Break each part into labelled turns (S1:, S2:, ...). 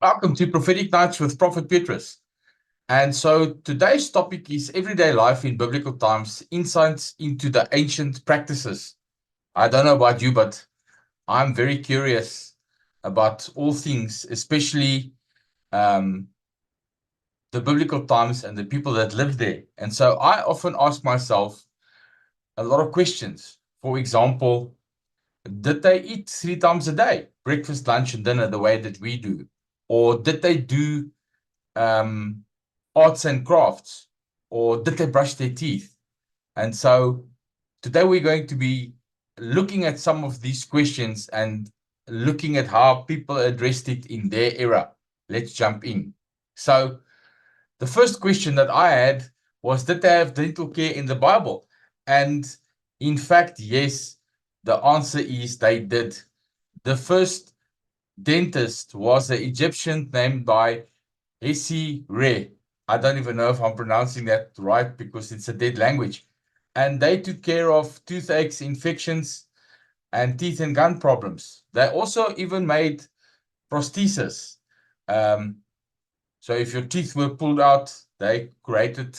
S1: Welcome to Prophetic Nights with Prophet Petrus. And so today's topic is everyday life in biblical times, insights into the ancient practices. I don't know about you, but I'm very curious about all things, especially the biblical times and the people that lived there. And so I often ask myself a lot of questions. For example, did they eat 3 times a day, breakfast, lunch, and dinner, the way that we do? Or did they do arts and crafts, or did they brush their teeth? And so today we're going to be looking at some of these questions and looking at how people addressed it in their era. Let's jump in. So the first question that I had was, did they have dental care in the Bible? And in fact, yes, the answer is they did. The first dentist was an Egyptian named by 𝗣𝗍. I don't even know if I'm pronouncing that right because it's a dead language. And they took care of toothaches, infections, and teeth and gum problems. They also even made prosthesis. So if your teeth were pulled out, they created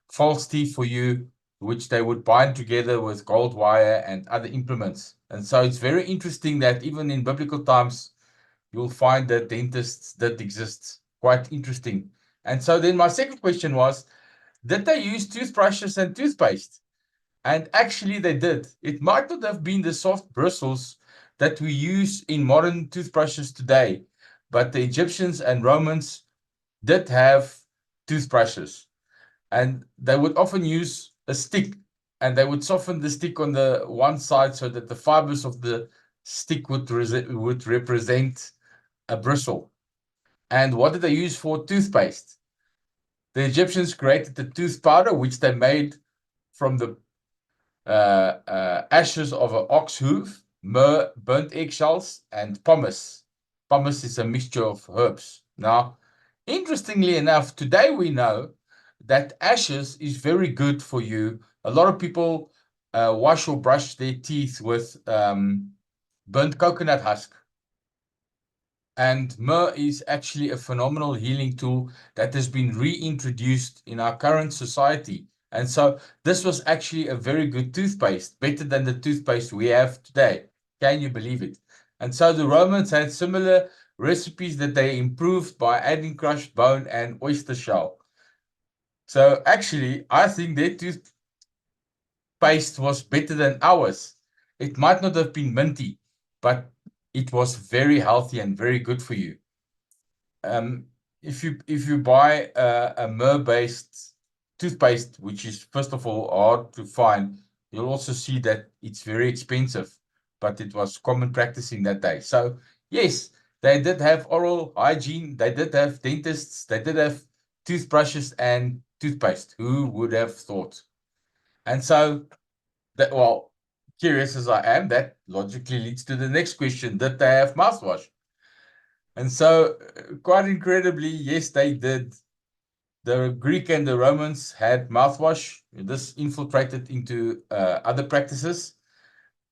S1: false teeth for you, which they would bind together with gold wire and other implements. And so it's very interesting that even in biblical times, you'll find that dentists did exist. Quite interesting. And so then my second question was, did they use toothbrushes and toothpaste? And actually they did. It might not have been the soft bristles that we use in modern toothbrushes today, but the Egyptians and Romans did have toothbrushes. And they would often use a stick, and they would soften the stick on the one side so that the fibers of the stick would represent a bristle. And what did they use for toothpaste? The Egyptians created the tooth powder, which they made from the ashes of an ox hoof, myrrh, burnt eggshells, and pumice. Pumice is a mixture of herbs. Now, interestingly enough, today we know that ashes is very good for you. A lot of people wash or brush their teeth with burnt coconut husk. And myrrh is actually a phenomenal healing tool that has been reintroduced in our current society. And so this was actually a very good toothpaste, better than the toothpaste we have today. Can you believe it? And so the Romans had similar recipes that they improved by adding crushed bone and oyster shell. So actually, I think their toothpaste was better than ours. It might not have been minty, but it was very healthy and very good for you. If you buy a myrrh-based toothpaste, which is first of all hard to find, you'll also see that it's very expensive, but it was common practice in that day. So yes, they did have oral hygiene, they did have dentists, they did have toothbrushes and toothpaste. Who would have thought? And so that, well, curious as I am, that logically leads to the next question: did they have mouthwash? And so, quite incredibly, yes, they did. The Greek and the Romans had mouthwash. This infiltrated into other practices.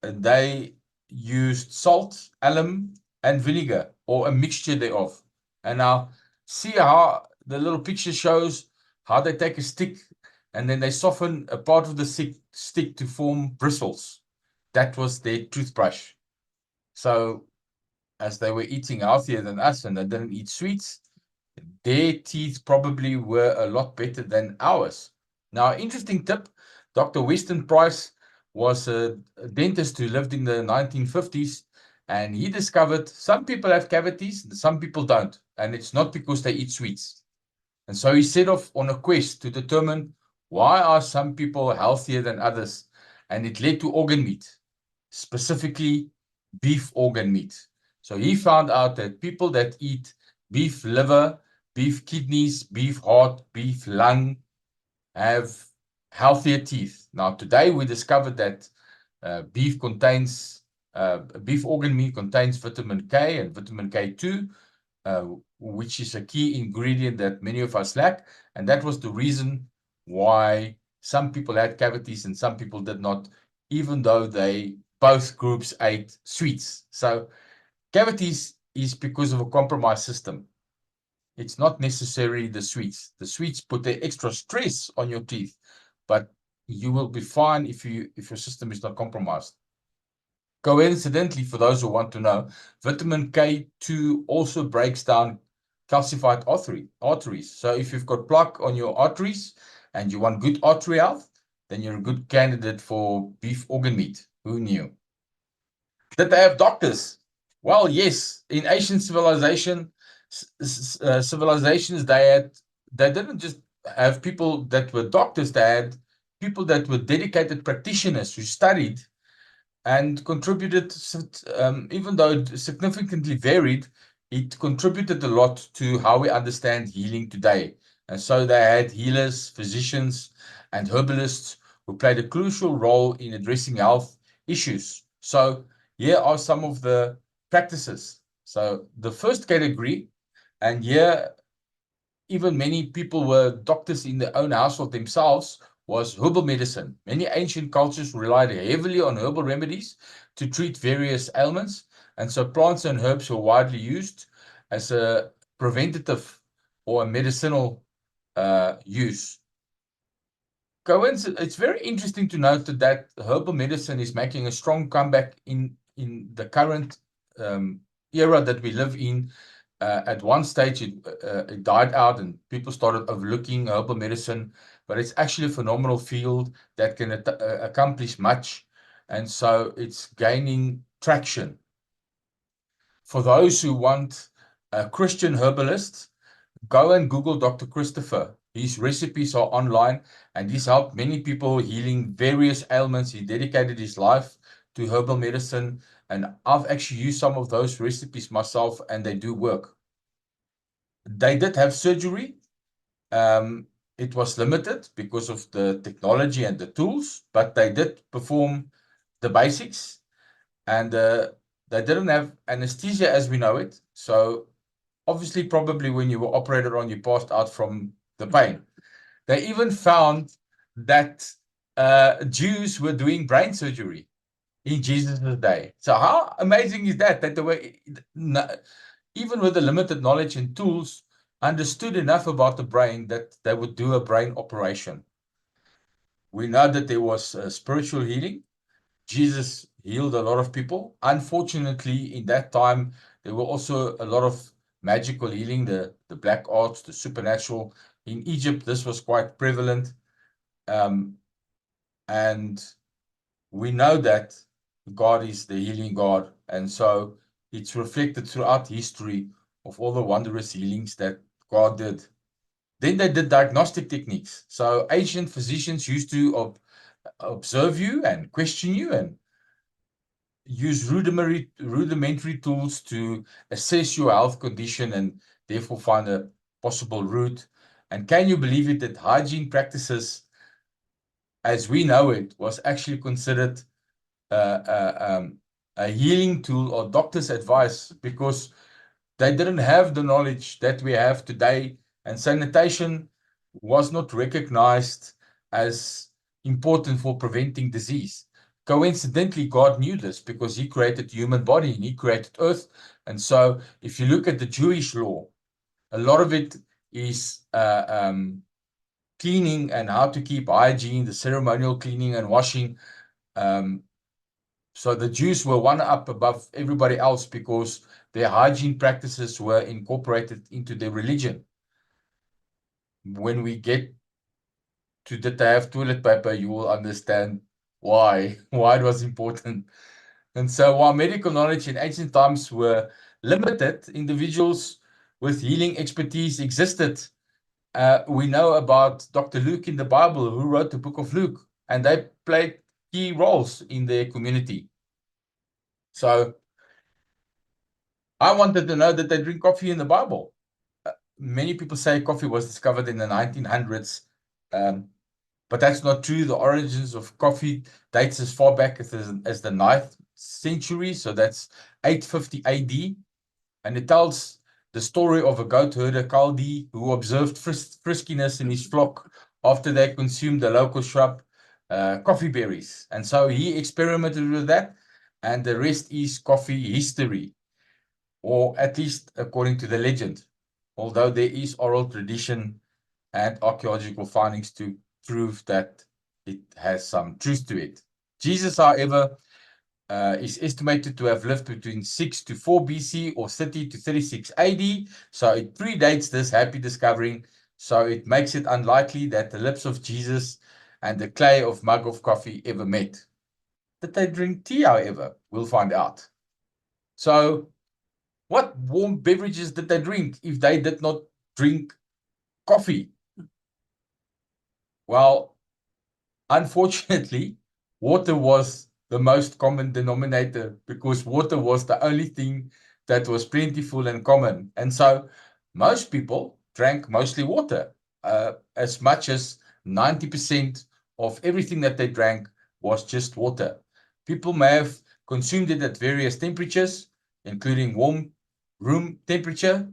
S1: They used salt, alum, and vinegar, or a mixture thereof. And now, see how the little picture shows how they take a stick and then they soften a part of the stick to form bristles. That was their toothbrush. So, as they were eating healthier than us and they didn't eat sweets, their teeth probably were a lot better than ours. Now, interesting tip, Dr. Weston Price was a dentist who lived in the 1950s, and he discovered some people have cavities, some people don't, and it's not because they eat sweets. And so he set off on a quest to determine why are some people healthier than others, and it led to organ meat, specifically beef organ meat. So he found out that people that eat beef liver, beef kidneys, beef heart, beef lung have healthier teeth. Now, today we discovered that beef organ meat contains vitamin K and vitamin K2, which is a key ingredient that many of us lack. And that was the reason why some people had cavities and some people did not, even though both groups ate sweets. So cavities is because of a compromised system. It's not necessarily the sweets. The sweets put the extra stress on your teeth, but you will be fine if your system is not compromised. Coincidentally, for those who want to know, vitamin K2 also breaks down calcified arteries. So if you've got plaque on your arteries and you want good artery health, then you're a good candidate for beef organ meat. Who knew? Did they have doctors? Well, yes. In ancient civilizations, they didn't just have people that were doctors. They had people that were dedicated practitioners who studied and contributed, even though it significantly varied, it contributed a lot to how we understand healing today. And so they had healers, physicians, and herbalists who played a crucial role in addressing health issues. So here are some of the practices. So the first category, and here even many people were doctors in their own household themselves, was herbal medicine. Many ancient cultures relied heavily on herbal remedies to treat various ailments, and so plants and herbs were widely used as a preventative or a medicinal use. It's very interesting to note that herbal medicine is making a strong comeback in the current era that we live in. At one stage, it died out and people started overlooking herbal medicine, but it's actually a phenomenal field that can accomplish much. And so it's gaining traction. For those who want a Christian herbalist, go and Google Dr. Christopher. His recipes are online and he's helped many people healing various ailments. He dedicated his life to herbal medicine, and I've actually used some of those recipes myself, and they do work. They did have surgery. It was limited because of the technology and the tools, but they did perform the basics, and they didn't have anesthesia as we know it. So obviously, probably when you were operated on, you passed out from the pain. They even found that Jews were doing brain surgery in Jesus' day. So how amazing is that? That they were, even with the limited knowledge and tools, understood enough about the brain that they would do a brain operation. We know that there was spiritual healing. Jesus healed a lot of people. Unfortunately, in that time, there were also a lot of magical healing, the black arts, the supernatural. In Egypt, this was quite prevalent. And we know that God is the healing God. And so it's reflected throughout history of all the wondrous healings that God did. Then they did diagnostic techniques. So ancient physicians used to observe you and question you and use rudimentary tools to assess your health condition and therefore find a possible root. And can you believe it that hygiene practices, as we know it, was actually considered a healing tool or doctor's advice, because they didn't have the knowledge that we have today, and sanitation was not recognized as important for preventing disease. Coincidentally, God knew this because he created the human body and he created earth. And so if you look at the Jewish law, a lot of it is cleaning and how to keep hygiene, the ceremonial cleaning and washing. So the Jews were one up above everybody else because their hygiene practices were incorporated into their religion. When we get to that they have toilet paper, you will understand why it was important. And so while medical knowledge in ancient times were limited, individuals with healing expertise existed. We know about Dr. Luke in the Bible, who wrote the book of Luke, and they played key roles in their community. So I wanted to know that they drink coffee in the Bible. Many people say coffee was discovered in the 1900s, but that's not true. The origins of coffee dates as far back as the 9th century, so that's 850 AD, and it tells the story of a goat herder, 𝗣𝗍𝗍 who observed friskiness in his flock after they consumed the local shrub, coffee berries. And so he experimented with that, and the rest is coffee history, or at least according to the legend. although there is oral tradition and archaeological findings to prove that it has some truth to it. Jesus, however, is estimated to have lived between 6 to 4 BC or 30 to 36 AD. So it predates this happy discovering. So it makes it unlikely that the lips of Jesus and the clay of mug of coffee ever met. Did they drink tea, however? We'll find out. So what warm beverages did they drink if they did not drink coffee? Well, unfortunately, water was the most common denominator because water was the only thing that was plentiful and common. And so most people drank mostly water. As much as 90% of everything that they drank was just water. People may have consumed it at various temperatures, including warm room temperature,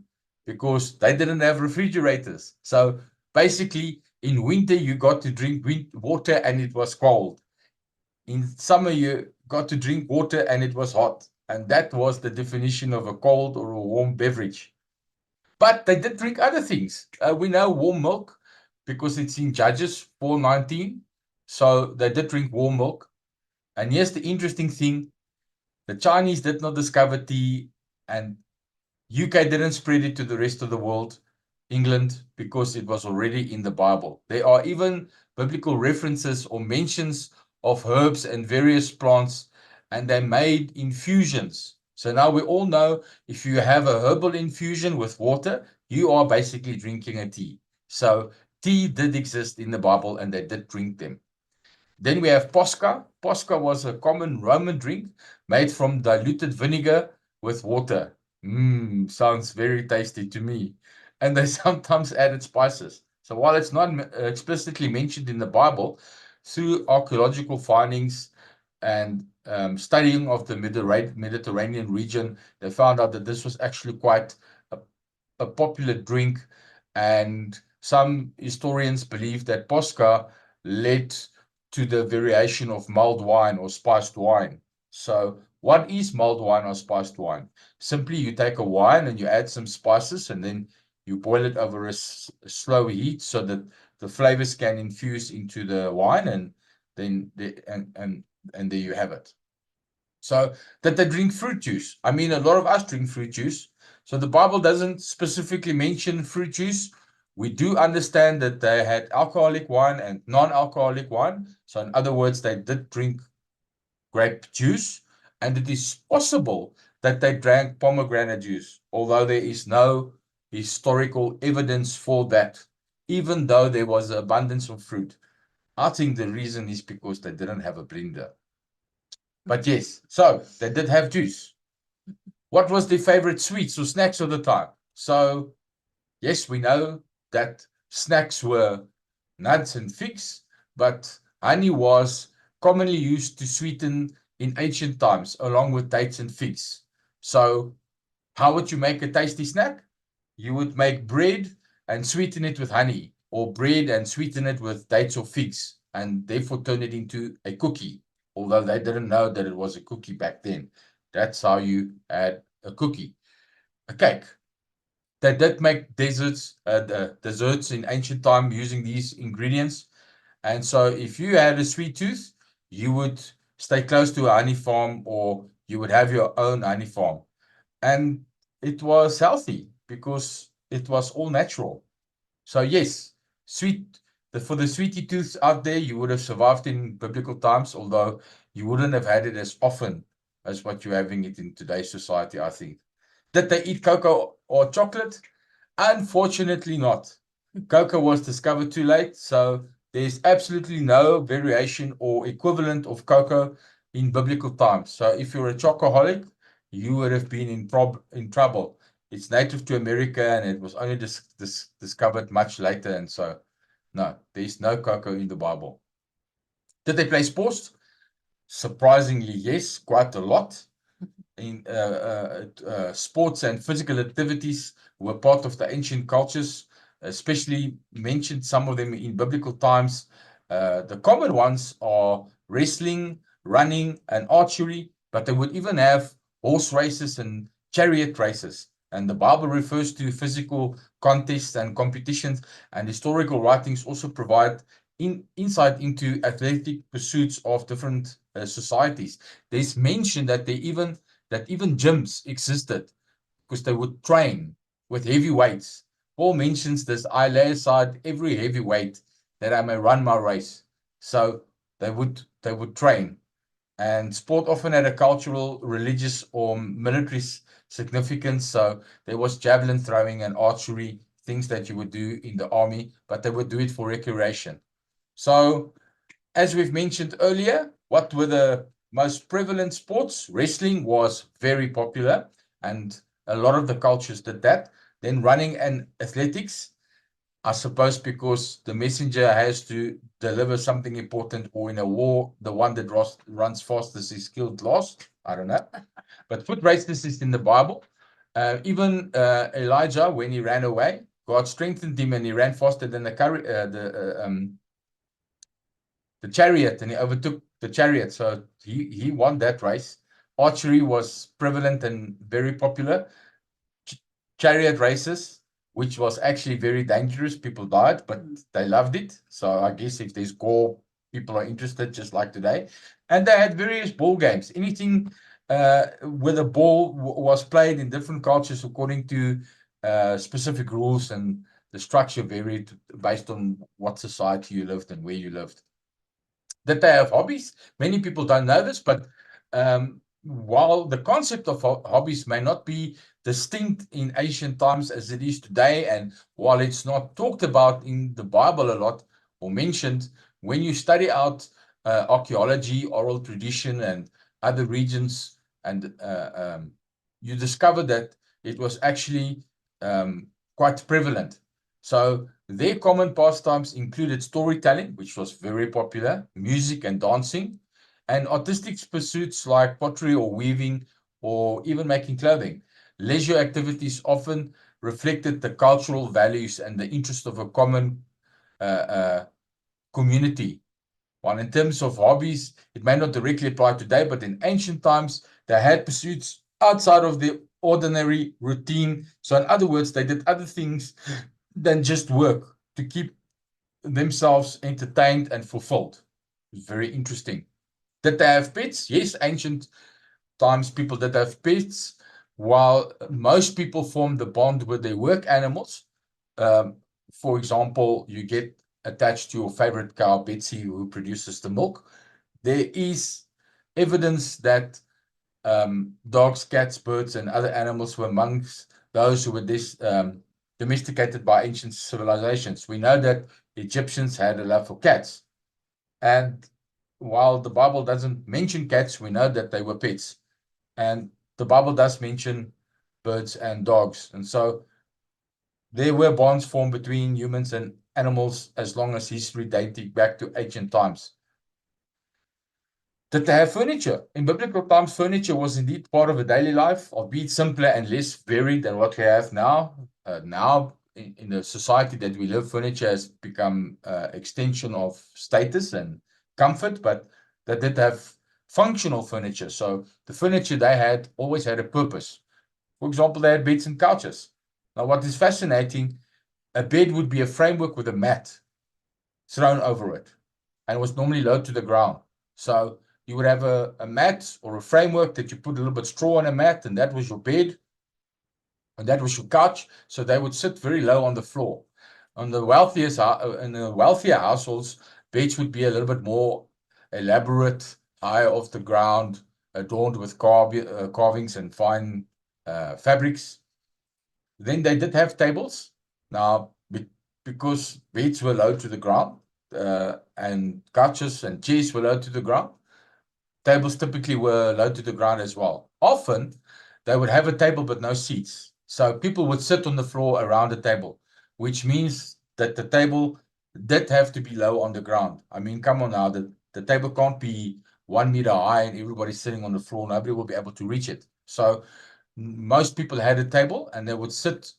S1: because they didn't have refrigerators. So basically, in winter, you got to drink water and it was cold. In summer, you got to drink water and it was hot. And that was the definition of a cold or a warm beverage. But they did drink other things. We know warm milk because it's in Judges 4:19. So they did drink warm milk. And here's the interesting thing. The Chinese did not discover tea, and UK didn't spread it to the rest of the world, England, because it was already in the Bible. There are even biblical references or mentions of herbs and various plants, and they made infusions. So now we all know if you have a herbal infusion with water, you are basically drinking a tea. So tea did exist in the Bible and they did drink them. Then we have posca. Posca was a common Roman drink made from diluted vinegar with water. Sounds very tasty to me. And they sometimes added spices. So while it's not explicitly mentioned in the Bible, through archaeological findings and studying of the Mediterranean region, they found out that this was actually quite a popular drink. And some historians believe that posca led to the variation of mulled wine or spiced wine. So what is mulled wine or spiced wine? Simply you take a wine and you add some spices and then you boil it over a slow heat so that the flavors can infuse into the wine, and then there you have it. So that they drink fruit juice. I mean, a lot of us drink fruit juice. So the Bible doesn't specifically mention fruit juice. We do understand that they had alcoholic wine and non-alcoholic wine. So in other words, they did drink grape juice. And it is possible that they drank pomegranate juice, although there is no historical evidence for that, even though there was an abundance of fruit. I think the reason is because they didn't have a blender. But yes, so they did have juice. What was their favorite sweets or snacks of the time? So yes, we know that snacks were nuts and figs, but honey was commonly used to sweeten in ancient times, along with dates and figs. So how would you make a tasty snack? You would make bread and sweeten it with honey, or bread and sweeten it with dates or figs, and therefore turn it into a cookie, although they didn't know that it was a cookie back then. That's how you add a cookie. A cake. They did make desserts in ancient time using these ingredients. And so if you had a sweet tooth, you would stay close to a honey farm, or you would have your own honey farm. And it was healthy because it was all natural. So yes, for the sweetie tooths out there, you would have survived in biblical times, although you wouldn't have had it as often as what you're having it in today's society, I think. Did they eat cocoa or chocolate? Unfortunately not. Cocoa was discovered too late, so there's absolutely no variation or equivalent of cocoa in biblical times. So if you're a chocoholic, you would have been in trouble. It's native to America and it was only discovered much later. And so, no, there's no cocoa in the Bible. Did they play sports? Surprisingly, yes, quite a lot. In sports and physical activities were part of the ancient cultures, especially mentioned some of them in biblical times. The common ones are wrestling, running, and archery, but they would even have horse races and chariot races. And the Bible refers to physical contests and competitions, and historical writings also provide insight into athletic pursuits of different societies. There's mention that even gyms existed because they would train with heavy weights. Paul mentions this: I lay aside every heavy weight that I may run my race. So they would train. And sport often had a cultural, religious, or military significance. So there was javelin throwing and archery, things that you would do in the army, but they would do it for recreation. So, as we've mentioned earlier, what were the most prevalent sports? Wrestling was very popular, and a lot of the cultures did that. Then running and athletics, I suppose because the messenger has to deliver something important, or in a war, the one that runs fastest is killed last. I don't know. But foot races is in the Bible. Even Elijah, when he ran away, God strengthened him and he ran faster than the chariot, and he overtook the chariot. So he won that race. Archery was prevalent and very popular. Chariot races, which was actually very dangerous. People died, but they loved it. So I guess if there's gore, people are interested, just like today. And they had various ball games. Anything where the ball was played in different cultures according to specific rules, and the structure varied based on what society you lived and where you lived. That they have hobbies. Many people don't know this, but while the concept of hobbies may not be distinct in ancient times as it is today, and while it's not talked about in the Bible a lot or mentioned, when you study out archaeology, oral tradition, and other regions, and you discover that it was actually quite prevalent. So their common pastimes included storytelling, which was very popular, music and dancing, and artistic pursuits like pottery or weaving, or even making clothing. Leisure activities often reflected the cultural values and the interest of a common community. While in terms of hobbies, it may not directly apply today, but in ancient times, they had pursuits outside of the ordinary routine. So in other words, they did other things than just work to keep themselves entertained and fulfilled. It's very interesting. Did they have pets? Yes, ancient times people did have pets. While most people formed the bond with their work animals, for example, you get attached to your favorite cow, Betsy, who produces the milk. There is evidence that dogs, cats, birds, and other animals were amongst those who were domesticated by ancient civilizations. We know that Egyptians had a love for cats. And while the Bible doesn't mention cats, we know that they were pets. And the Bible does mention birds and dogs. And so there were bonds formed between humans and animals as long as history dating back to ancient times. Did they have furniture? In biblical times, furniture was indeed part of a daily life, albeit simpler and less varied than what we have now. Now, in the society that we live, furniture has become an extension of status and comfort, but they did have functional furniture. So the furniture they had always had a purpose. For example, they had beds and couches. Now, what is fascinating, a bed would be a framework with a mat thrown over it, and it was normally low to the ground. So you would have a mat or a framework that you put a little bit straw on a mat, and that was your bed, and that was your couch. So they would sit very low on the floor. In the wealthier households, beds would be a little bit more elaborate, high off the ground, adorned with carvings and fine fabrics. Then they did have tables. Now, because beds were low to the ground, and couches and chairs were low to the ground, tables typically were low to the ground as well. Often, they would have a table but no seats. So people would sit on the floor around the table, which means that the table did have to be low on the ground. I mean, come on now, the table can't be 1 meter high and everybody's sitting on the floor. Nobody will be able to reach it. So most people had a table and they would sit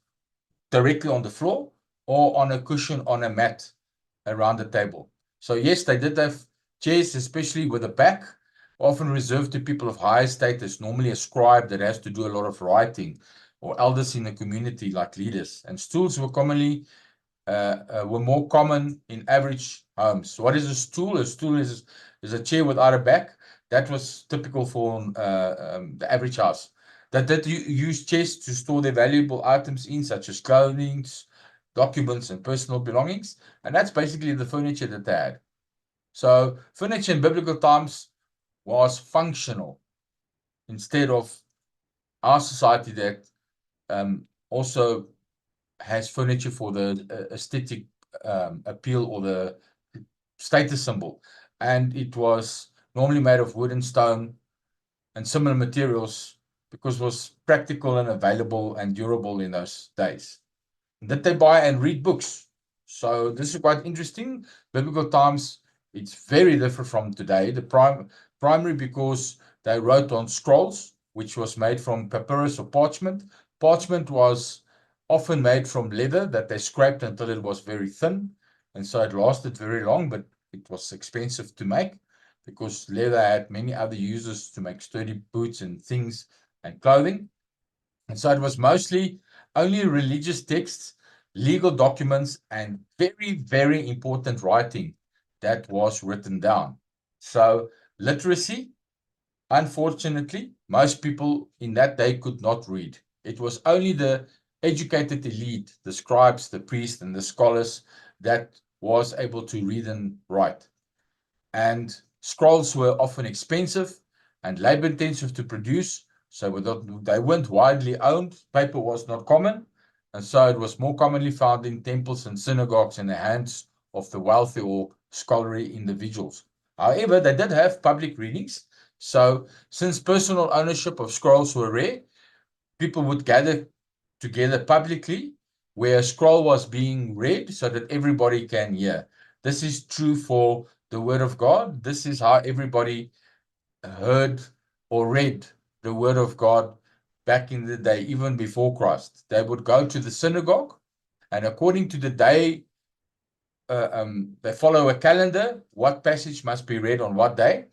S1: directly on the floor or on a cushion on a mat around the table. So yes, they did have chairs, especially with a back, often reserved to people of higher status, normally a scribe that has to do a lot of writing, or elders in the community, like leaders. And stools were more common in average homes. What is a stool? A stool is a chair without a back. That was typical for the average house. That use chests to store their valuable items in, such as clothing, documents, and personal belongings. And that's basically the furniture that they had. So furniture in biblical times was functional instead of our society that also has furniture for the aesthetic appeal or the status symbol. And it was normally made of wood and stone and similar materials because it was practical and available and durable in those days. Did they buy and read books? So this is quite interesting. Biblical times, it's very different from today. The primary because they wrote on scrolls, which was made from papyrus or parchment. Parchment was often made from leather that they scraped until it was very thin. And so it lasted very long, but it was expensive to make because leather had many other uses to make sturdy boots and things and clothing. And so it was mostly only religious texts, legal documents, and very, very important writing that was written down. So literacy, unfortunately, most people in that day could not read. It was only the educated elite, the scribes, the priests, and the scholars that was able to read and write. And scrolls were often expensive and labor-intensive to produce, so they weren't widely owned. Paper was not common, and so it was more commonly found in temples and synagogues in the hands of the wealthy or scholarly individuals. However, they did have public readings, so since personal ownership of scrolls were rare, people would gather together publicly where a scroll was being read so that everybody can hear. This is true for the Word of God. This is how everybody heard or read the Word of God back in the day, even before Christ. They would go to the synagogue, and according to the day, they follow a calendar, what passage must be read on what day,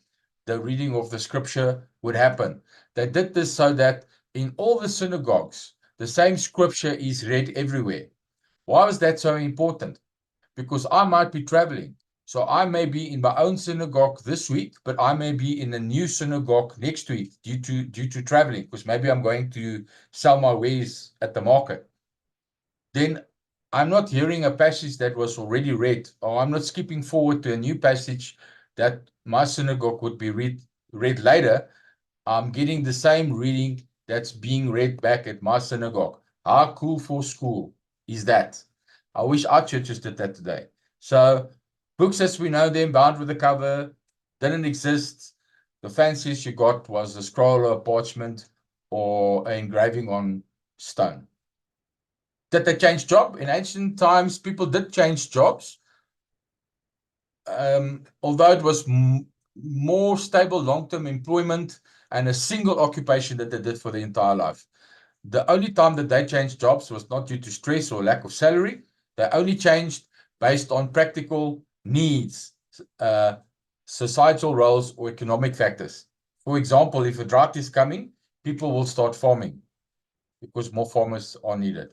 S1: the reading of the scripture would happen. They did this so that in all the synagogues, the same scripture is read everywhere. Why was that so important? Because I might be traveling. So I may be in my own synagogue this week, but I may be in a new synagogue next week due to traveling, because maybe I'm going to sell my wares at the market. Then I'm not hearing a passage that was already read, or I'm not skipping forward to a new passage that my synagogue would be read later. I'm getting the same reading that's being read back at my synagogue. How cool for school is that? I wish our churches did that today. So books as we know them, bound with a cover, didn't exist. The fanciest you got was a scroll or a parchment or an engraving on stone. Did they change job? In ancient times, people did change jobs. Although it was more stable long-term employment and a single occupation that they did for their entire life. The only time that they changed jobs was not due to stress or lack of salary. They only changed based on practical needs, societal roles, or economic factors. For example, if a drought is coming, people will start farming because more farmers are needed.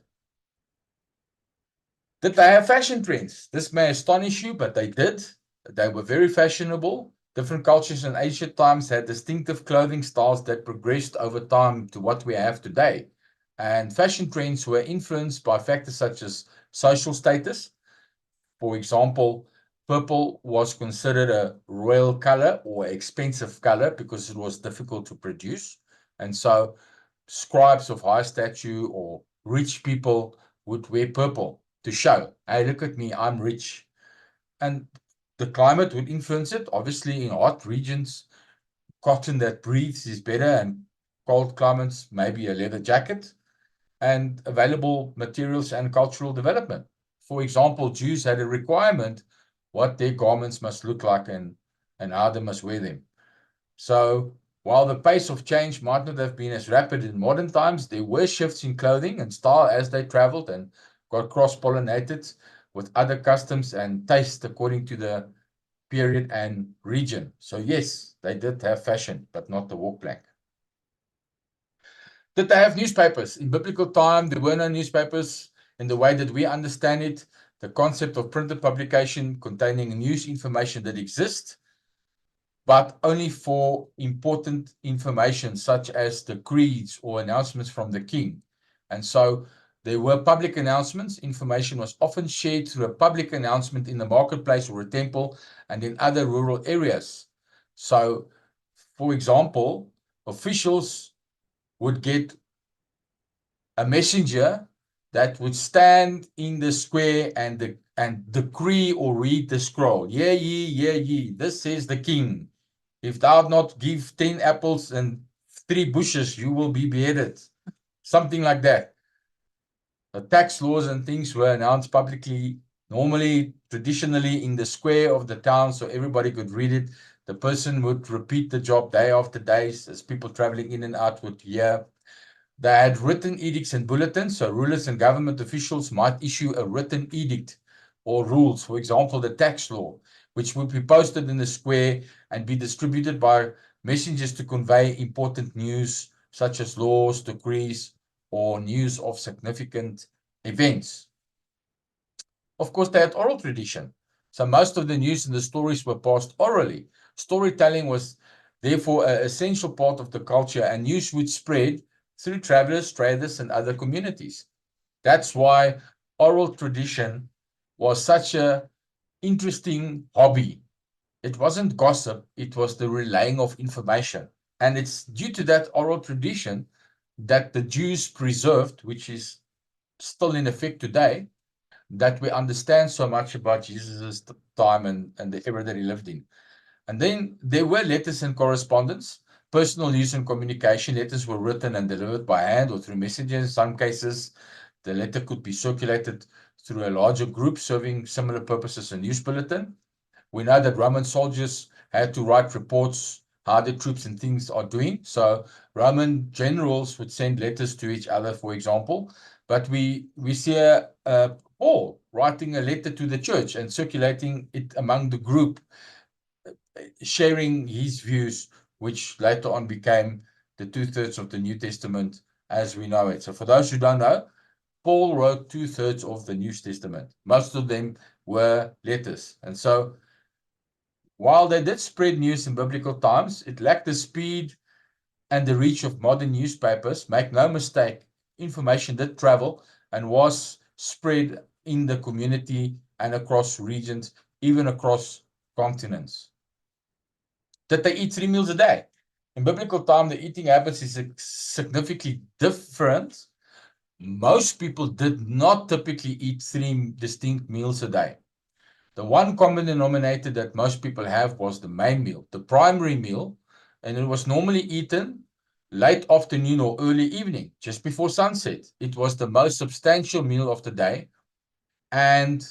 S1: Did they have fashion trends? This may astonish you, but they did. They were very fashionable. Different cultures in ancient times had distinctive clothing styles that progressed over time to what we have today. And fashion trends were influenced by factors such as social status. For example, purple was considered a royal color or expensive color because it was difficult to produce. And so scribes of high stature or rich people would wear purple to show, hey, look at me, I'm rich. And the climate would influence it. Obviously, in hot regions, cotton that breathes is better, and cold climates, maybe a leather jacket, and available materials and cultural development. For example, Jews had a requirement what their garments must look like and how they must wear them. So while the pace of change might not have been as rapid in modern times, there were shifts in clothing and style as they traveled and got cross-pollinated with other customs and tastes according to the period and region. So yes, they did have fashion, but not the walk plank. Did they have newspapers? In biblical time, there were no newspapers in the way that we understand it. The concept of printed publication containing news information that exists, but only for important information such as decrees or announcements from the king. And so there were public announcements. Information was often shared through a public announcement in the marketplace or a temple and in other rural areas. So, for example, officials would get a messenger that would stand in the square and decree or read the scroll. Hear ye, this says the king. If thou not give 10 apples and 3 bushes, you will be beheaded. Something like that. The tax laws and things were announced publicly, normally, traditionally in the square of the town, so everybody could read it. The person would repeat the job day after day as people traveling in and out would hear. They had written edicts and bulletins, so rulers and government officials might issue a written edict or rules, for example, the tax law, which would be posted in the square and be distributed by messengers to convey important news, such as laws, decrees, or news of significant events. Of course, they had oral tradition. So most of the news and the stories were passed orally. Storytelling was therefore an essential part of the culture, and news would spread through travelers, traders, and other communities. That's why oral tradition was such an interesting hobby. It wasn't gossip, it was the relaying of information. And it's due to that oral tradition that the Jews preserved, which is still in effect today, that we understand so much about Jesus' time and the era that he lived in. And then there were letters and correspondence, personal use and communication. Letters were written and delivered by hand or through messengers. In some cases, the letter could be circulated through a larger group serving similar purposes as a news bulletin. We know that Roman soldiers had to write reports how the troops and things are doing. So Roman generals would send letters to each other, for example. But we see Paul writing a letter to the church and circulating it among the group, sharing his views, which later on became the 2/3 of the New Testament as we know it. So for those who don't know, Paul wrote 2/3 of the New Testament. Most of them were letters. And so while they did spread news in biblical times, it lacked the speed and the reach of modern newspapers. Make no mistake, information did travel and was spread in the community and across regions, even across continents. Did they eat 3 meals a day? In biblical time, the eating habits is significantly different. Most people did not typically eat 3 distinct meals a day. The one common denominator that most people have was the main meal, the primary meal, and it was normally eaten late afternoon or early evening, just before sunset. It was the most substantial meal of the day, and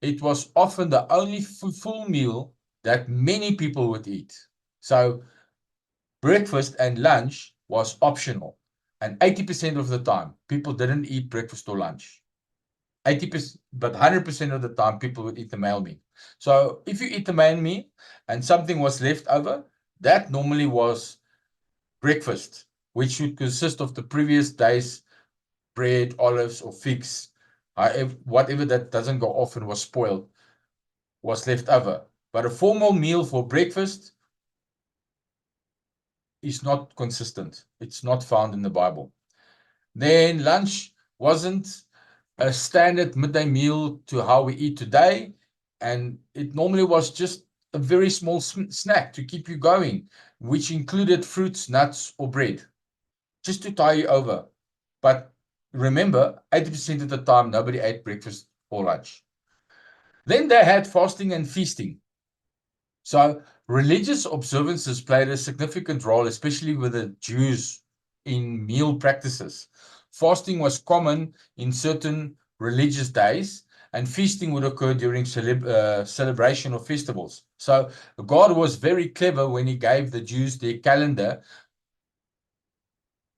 S1: it was often the only full meal that many people would eat. So breakfast and lunch was optional, and 80% of the time, people didn't eat breakfast or lunch. 80%, but 100% of the time, people would eat the main meal. So if you eat the main meal and something was left over, that normally was breakfast, which would consist of the previous day's bread, olives, or figs. Whatever that doesn't go off and was spoiled was left over. But a formal meal for breakfast is not consistent. It's not found in the Bible. Then lunch wasn't a standard midday meal to how we eat today, and it normally was just a very small snack to keep you going, which included fruits, nuts, or bread, just to tie you over. But remember, 80% of the time, nobody ate breakfast or lunch. Then they had fasting and feasting. So religious observances played a significant role, especially with the Jews, in meal practices. Fasting was common in certain religious days, and feasting would occur during celebration of festivals. So God was very clever when he gave the Jews their calendar.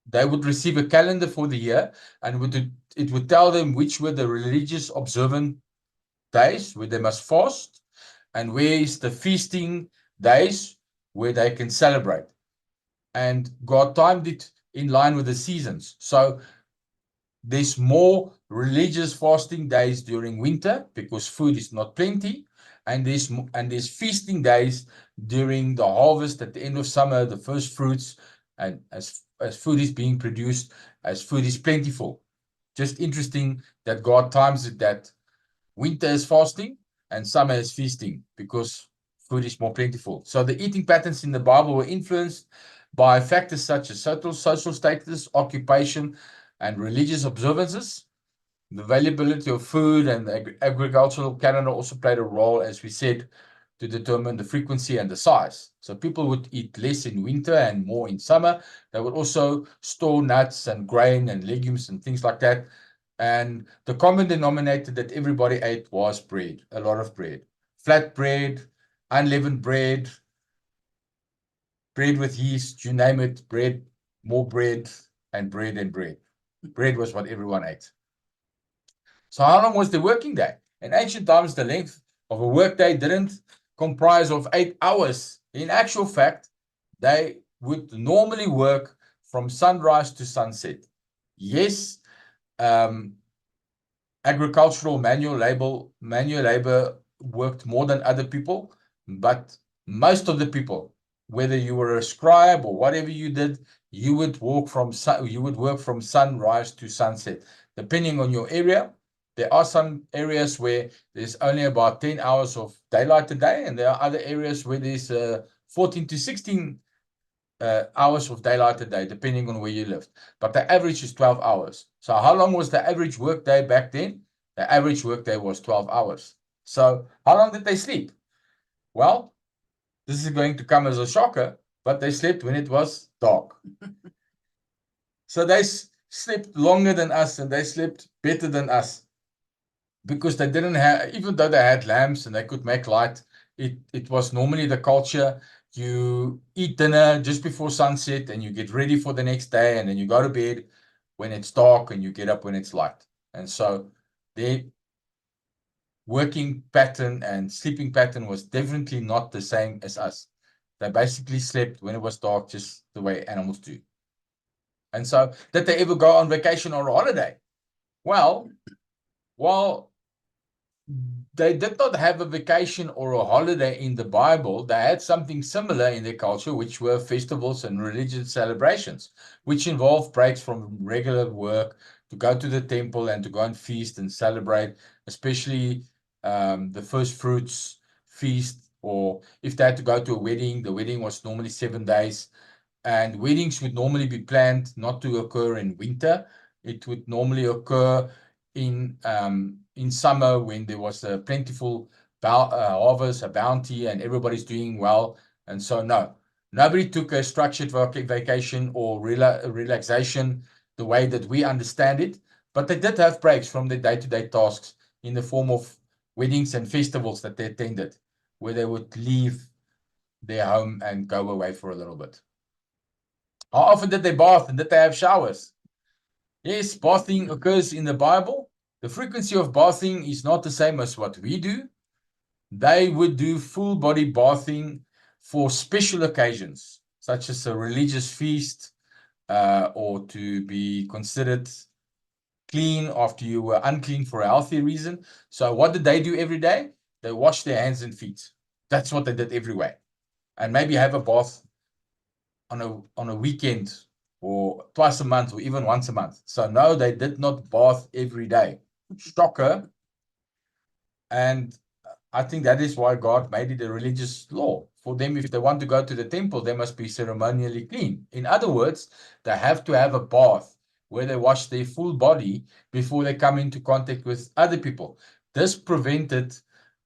S1: They would receive a calendar for the year, and it would tell them which were the religious observant days where they must fast, and where is the feasting days where they can celebrate. And God timed it in line with the seasons. So there's more religious fasting days during winter because food is not plenty, and there's feasting days during the harvest at the end of summer, the first fruits, and as food is being produced, as food is plentiful. Just interesting that God times it that winter is fasting and summer is feasting because food is more plentiful. So the eating patterns in the Bible were influenced by factors such as social status, occupation, and religious observances. The availability of food and the agricultural calendar also played a role, as we said, to determine the frequency and the size. So people would eat less in winter and more in summer. They would also store nuts and grain and legumes and things like that. And the common denominator that everybody ate was bread, a lot of bread. Flat bread, unleavened bread, bread with yeast, you name it, bread, more bread, and bread and bread. Bread was what everyone ate. So how long was the working day? In ancient times, the length of a workday didn't comprise of 8 hours. In actual fact, they would normally work from sunrise to sunset. Yes, agricultural manual labor worked more than other people, but most of the people, whether you were a scribe or whatever you did, you would work from sunrise to sunset, depending on your area. There are some areas where there's only about 10 hours of daylight a day, and there are other areas where there's 14 to 16 hours of daylight a day, depending on where you lived. But the average is 12 hours. So how long was the average work day back then? The average work day was 12 hours. So how long did they sleep? Well, this is going to come as a shocker, but they slept when it was dark. So they slept longer than us, and they slept better than us, because they didn't have, even though they had lamps and they could make light, it was normally the culture. You eat dinner just before sunset and you get ready for the next day, and then you go to bed when it's dark and you get up when it's light. And so their working pattern and sleeping pattern was definitely not the same as us. They basically slept when it was dark, just the way animals do. And so did they ever go on vacation or a holiday? Well, while they did not have a vacation or a holiday in the Bible, they had something similar in their culture, which were festivals and religious celebrations, which involved breaks from regular work to go to the temple and to go and feast and celebrate, especially the first fruits feast, or if they had to go to a wedding, the wedding was normally 7 days. And weddings would normally be planned not to occur in winter. It would normally occur in summer, when there was a plentiful harvest, a bounty, and everybody's doing well. And so no, nobody took a structured vacation or relaxation the way that we understand it, but they did have breaks from their day-to-day tasks in the form of weddings and festivals that they attended, where they would leave their home and go away for a little bit. How often did they bath, and did they have showers? Yes, bathing occurs in the Bible. The frequency of bathing is not the same as what we do. They would do full body bathing for special occasions, such as a religious feast, or to be considered clean after you were unclean for a healthy reason. So what did they do every day? They washed their hands and feet. That's what they did every way. And maybe have a bath on a weekend, or twice a month, or even once a month. So no, they did not bath every day. Shocker. And I think that is why God made it a religious law for them. If they want to go to the temple, they must be ceremonially clean. In other words, they have to have a bath where they wash their full body before they come into contact with other people. This prevented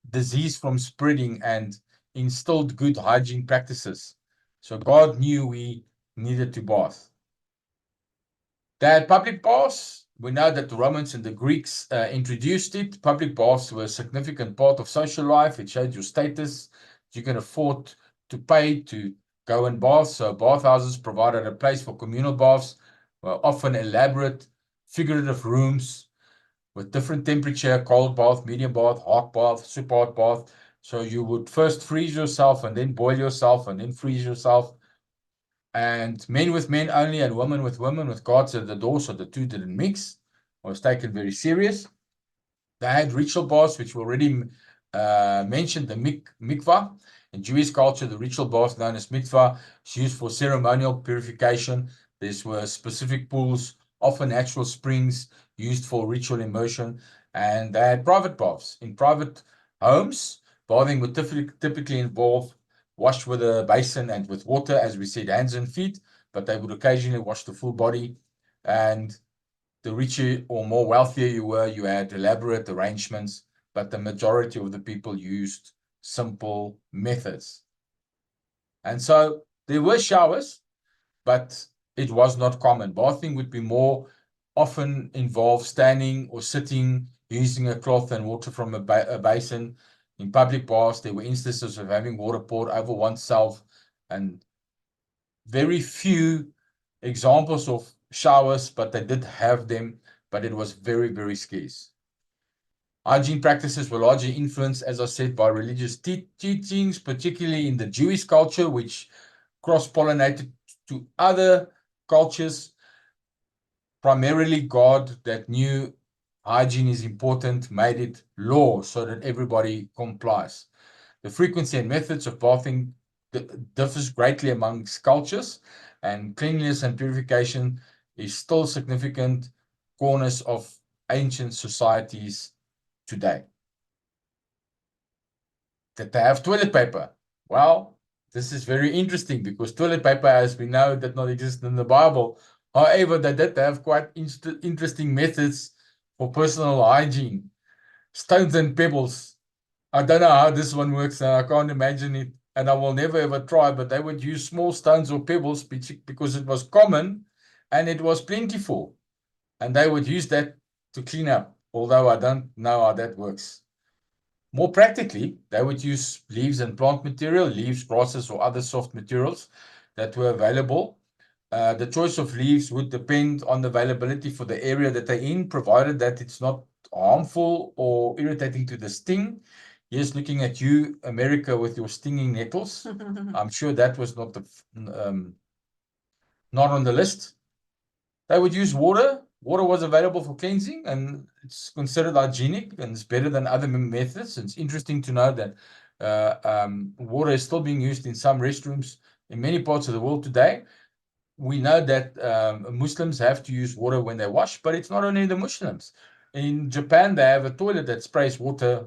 S1: disease from spreading and instilled good hygiene practices. So God knew we needed to bath. They had public baths. We know that the Romans and the Greeks introduced it. Public baths were a significant part of social life. It showed your status. You can afford to pay to go and bath. So bathhouses provided a place for communal baths, often elaborate, figurative rooms with different temperature: cold bath, medium bath, hot bath, super hot bath. So you would first freeze yourself and then boil yourself and then freeze yourself. And men with men only and women with women with guards at the door, so the two didn't mix. It was taken very serious. They had ritual baths, which we already mentioned, the mikvah. In Jewish culture, the ritual bath known as mikvah is used for ceremonial purification. There were specific pools, often natural springs used for ritual immersion, and they had private baths. In private homes, bathing would typically involve wash with a basin and with water, as we said, hands and feet, but they would occasionally wash the full body. And the richer or more wealthier you were, you had elaborate arrangements, but the majority of the people used simple methods. And so there were showers, but it was not common. Bathing would be more often involve standing or sitting, using a cloth and water from a basin. In public baths, there were instances of having water poured over oneself, and very few examples of showers, but they did have them, but it was very, very scarce. Hygiene practices were largely influenced, as I said, by religious teachings, particularly in the Jewish culture, which cross-pollinated to other cultures. Primarily, God, that knew hygiene is important, made it law so that everybody complies. The frequency and methods of bathing differs greatly amongst cultures, and cleanliness and purification is still significant corners of ancient societies today. That they have toilet paper. Well, this is very interesting because toilet paper, as we know, did not exist in the Bible. However, they did have quite interesting methods for personal hygiene. Stones and pebbles. I don't know how this one works. I can't imagine it, and I will never ever try, but they would use small stones or pebbles because it was common and it was plentiful. And they would use that to clean up, although I don't know how that works. More practically, they would use leaves and plant material, leaves, grasses, or other soft materials that were available. The choice of leaves would depend on the availability for the area that they're in, provided that it's not harmful or irritating to the sting. Yes, looking at you, America, with your stinging nettles. I'm sure that was not not on the list. They would use water. Water was available for cleansing, and it's considered hygienic, and it's better than other methods. It's interesting to know that water is still being used in some restrooms in many parts of the world today. We know that Muslims have to use water when they wash, but it's not only the Muslims. In Japan, they have a toilet that sprays water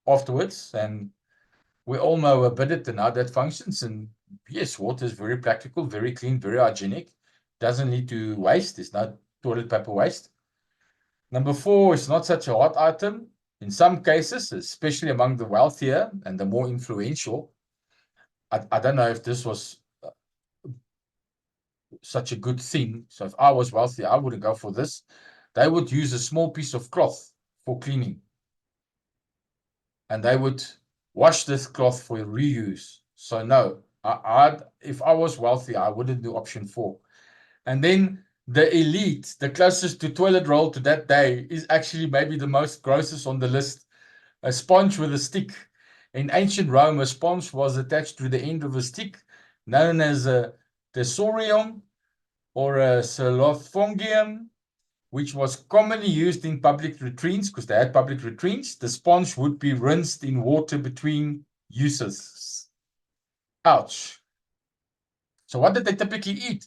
S1: afterwards, and we all know a bit and how that functions. And yes, water is very practical, very clean, very hygienic. Doesn't lead to waste. It's not toilet paper waste. Number 4 is not such a hot item. In some cases, especially among the wealthier and the more influential, I don't know if this was such a good thing. So if I was wealthy, I wouldn't go for this. They would use a small piece of cloth for cleaning, and they would wash this cloth for reuse. So no, if I was wealthy, I wouldn't do option 4. And then the elite, the closest to toilet roll to that day, is actually maybe the most grossest on the list. A sponge with a stick. In ancient Rome, a sponge was attached to the end of a stick, known as a tessorium or a celophongium, which was commonly used in public retreats, because they had public retreats. The sponge would be rinsed in water between uses. Ouch. So what did they typically eat?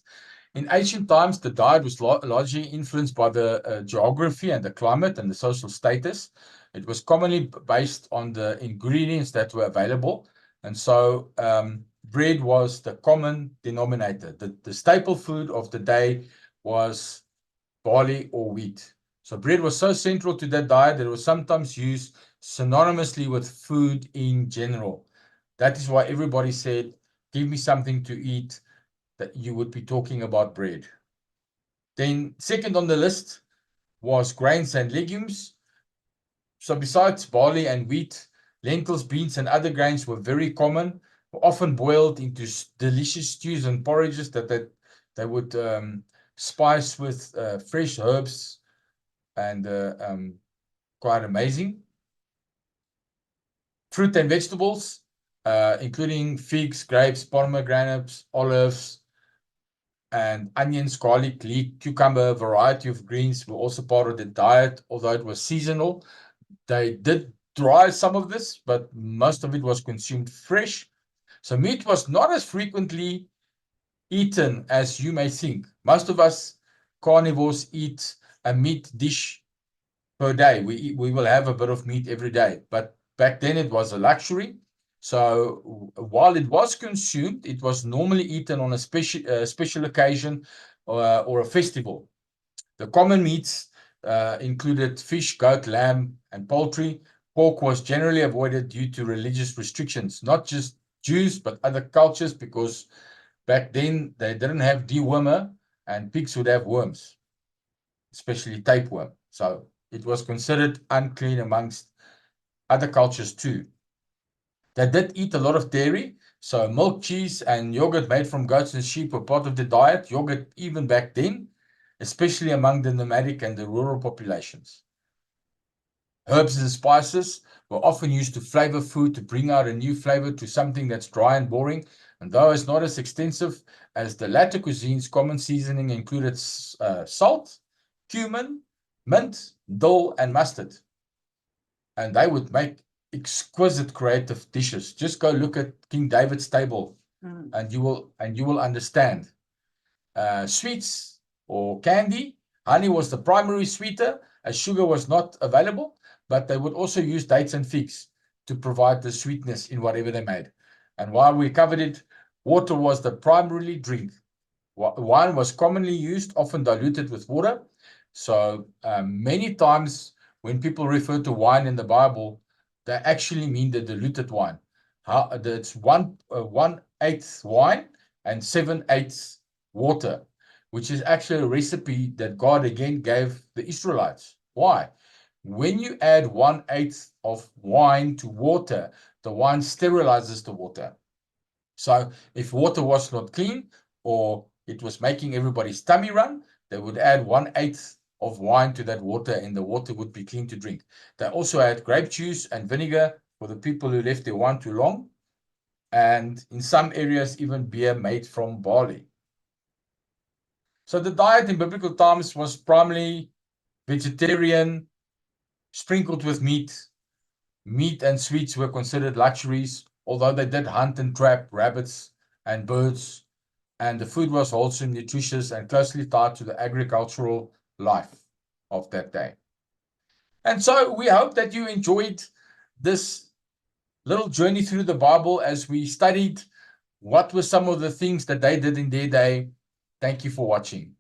S1: In ancient times, the diet was largely influenced by the geography and the climate and the social status. It was commonly based on the ingredients that were available. And so bread was the common denominator. The staple food of the day was barley or wheat. So bread was so central to that diet that it was sometimes used synonymously with food in general. That is why everybody said, give me something to eat, that you would be talking about bread. Then second on the list was grains and legumes. So besides barley and wheat, lentils, beans, and other grains were very common, often boiled into delicious stews and porridges that they would spice with fresh herbs, and quite amazing. Fruit and vegetables, including figs, grapes, pomegranates, olives, and onions, garlic, leek, cucumber, a variety of greens were also part of the diet, although it was seasonal. They did dry some of this, but most of it was consumed fresh. So meat was not as frequently eaten as you may think. Most of us carnivores eat a meat dish per day. We will have a bit of meat every day, but back then it was a luxury. So while it was consumed, it was normally eaten on a special occasion or a festival. The common meats included fish, goat, lamb, and poultry. Pork was generally avoided due to religious restrictions, not just Jews, but other cultures, because back then they didn't have dewormer and pigs would have worms, especially tapeworm. So it was considered unclean amongst other cultures too. They did eat a lot of dairy, so milk, cheese, and yogurt made from goats and sheep were part of the diet. Yogurt even back then, especially among the nomadic and the rural populations. Herbs and spices were often used to flavor food, to bring out a new flavor to something that's dry and boring. And though it's not as extensive as the latter cuisines, common seasoning included salt, cumin, mint, dill, and mustard. And they would make exquisite creative dishes. Just go look at King David's table, and you will understand. Sweets or candy, honey was the primary sweeter, as sugar was not available, but they would also use dates and figs to provide the sweetness in whatever they made. And while we covered it, water was the primary drink. Wine was commonly used, often diluted with water. So many times when people refer to wine in the Bible, they actually mean the diluted wine. It's 1/8 wine and 7/8 water, which is actually a recipe that God again gave the Israelites. Why? When you add 1/8 of wine to water, the wine sterilizes the water. So if water was not clean or it was making everybody's tummy run, they would add 1/8 of wine to that water and the water would be clean to drink. They also add grape juice and vinegar for the people who left their wine too long. And in some areas, even beer made from barley. So the diet in biblical times was primarily vegetarian, sprinkled with meat. Meat and sweets were considered luxuries, although they did hunt and trap rabbits and birds. And the food was wholesome, nutritious, and closely tied to the agricultural life of that day. And so we hope that you enjoyed this little journey through the Bible as we studied what were some of the things that they did in their day. Thank you for watching.